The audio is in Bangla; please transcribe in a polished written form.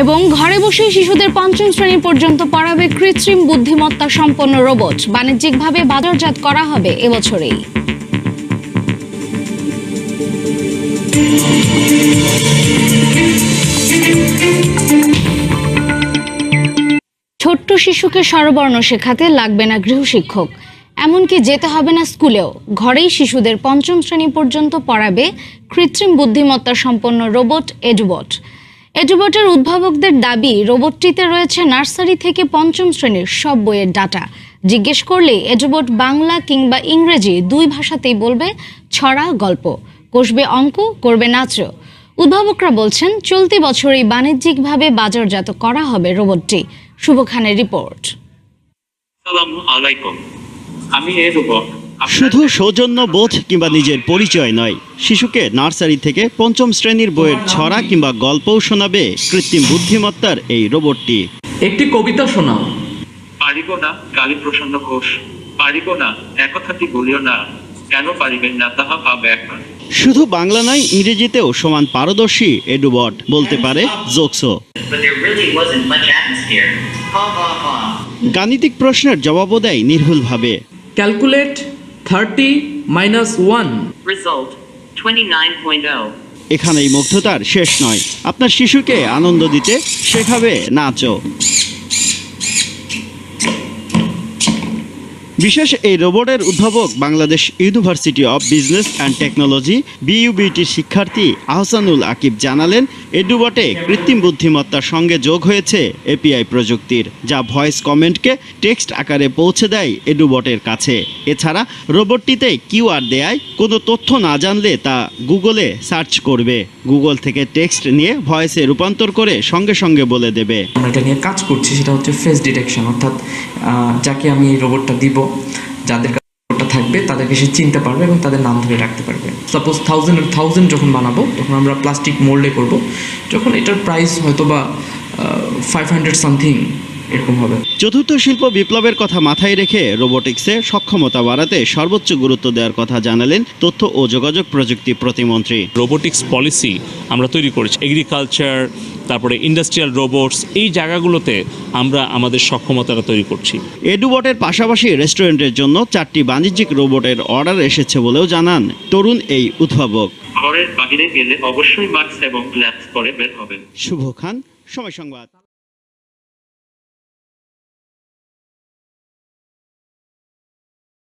এবং ঘরে বসে শিশুদের পঞ্চম শ্রেণী পর্যন্ত পড়াবে কৃত্রিম বুদ্ধিমত্তা সম্পন্ন রোবট। বাণিজ্যিকভাবে বাজারজাত করা হবে এবছরেই। ছোট্ট শিশুকে স্বরবর্ণ শেখাতে লাগবে না গৃহশিক্ষক, এমনকি যেতে হবে না স্কুলেও। ঘরেই শিশুদের পঞ্চম শ্রেণী পর্যন্ত পড়াবে কৃত্রিম বুদ্ধিমত্তা সম্পন্ন রোবট এডুবট। এডুবটের উদ্ভাবকদের দাবি, রোবটটিতে রয়েছে নার্সারি থেকে পঞ্চম শ্রেণীর সব বইয়ের ডাটা। জিজ্ঞেস করলে এডুবট বাংলা কিংবা ইংরেজি দুই ভাষাতেই বলবে ছড়া, গল্প, কষবে অঙ্ক, করবে নাচও। উদ্ভাবকরা বলছেন চলতি বছরেই বাণিজ্যিকভাবে বাজারজাত করা হবে রোবটটি। শুভ খানের রিপোর্ট। আসসালামু আলাইকুম, আমি এডুবট। শুধু সৌজন্য বোধ কিংবা নিজের পরিচয় নয়, শিশুকে নার্সারি থেকে পঞ্চম শ্রেণীর বইয়ের ছড়া কিংবা গল্পও শোনাবে কৃত্রিম বুদ্ধিমত্তার এই রোবটটি। একটি কবিতা শোনাও। পারিব না কালীপ্রসন্ন ঘোষ, পারিব না একথাটি বলিও না, কেন পারিবেন না তাহা পাবে একবার। শুধু বাংলা নয়, ইংরেজিতেও সমান পারদর্শী এডুবট, বলতে পারে জোকসও। গাণিতিক প্রশ্নের জবাবও দেয় নির্ভুলভাবে। Calculate 30 - 1 result 29.0। এখানেই মুগ্ধতার শেষ নয়, আপনার শিশুকে আনন্দ দিতে শেখাবে নাচও। বিশেষ এই রোবটের উদ্ভাবক Bangladesh university of business and technology BUBTর শিক্ষার্থী আহসানুল আকিব জানালেন, এডুবটে কৃত্রিম বুদ্ধিমত্তার সঙ্গে যোগ হয়েছে API প্রযুক্তির, যা ভয়েস কমেন্টকে টেক্সট আকারে পৌঁছে দেয় এডুবটের কাছে। এছাড়া রোবটটিতে QR দেয় কোনো তথ্য না জানলে তা গুগলে সার্চ করবে, গুগল থেকে টেক্সট নিয়ে ভয়েসে রূপান্তর করে সঙ্গে সঙ্গে বলে দেবে। আমরা এটা নিয়ে কাজ করছি, সেটা হচ্ছে ফেস ডিটেকশন, অর্থাৎ যাকে আমি এই রোবটটা দিব, যাদের কাছে রোবটটা থাকবে তাদেরকে সে চিনতে পারবে এবং তাদের নাম ধরে রাখতে পারবে। সাপোজ 1000 যখন বানাবো তখন আমরা প্লাস্টিক মোল্ডে করব, যখন এটার প্রাইস হয়তো বা 500 সামথিং এরকম হবে। চতুর্থ শিল্প বিপ্লবের কথা মাথায় রেখে রোবোটিক্সে সক্ষমতা বাড়াতে সর্বোচ্চ গুরুত্ব দেওয়ার কথা জানালেন তথ্য ও যোগাযোগ প্রযুক্তি প্রতিমন্ত্রী। রোবোটিক্স পলিসি আমরা তৈরি করেছি, এগ্রিকালচার, তারপরে ইন্ডাস্ট্রিয়াল রোবটস, এই জায়গাগুলোতে আমরা আমাদের সক্ষমতাটা তৈরি করছি। এডুবটের পাশাপাশি রেস্টুরেন্টের জন্য 4টি বাণিজ্যিক রোবটের অর্ডার এসেছে বলেও জানান তরুণ এই উদ্ভাবক। ঘরের বাইরে গেলে অবশ্যই মাস্ক এবং গ্লাভস পরে বের হবেন। শুভ খান, সময় সংবাদ।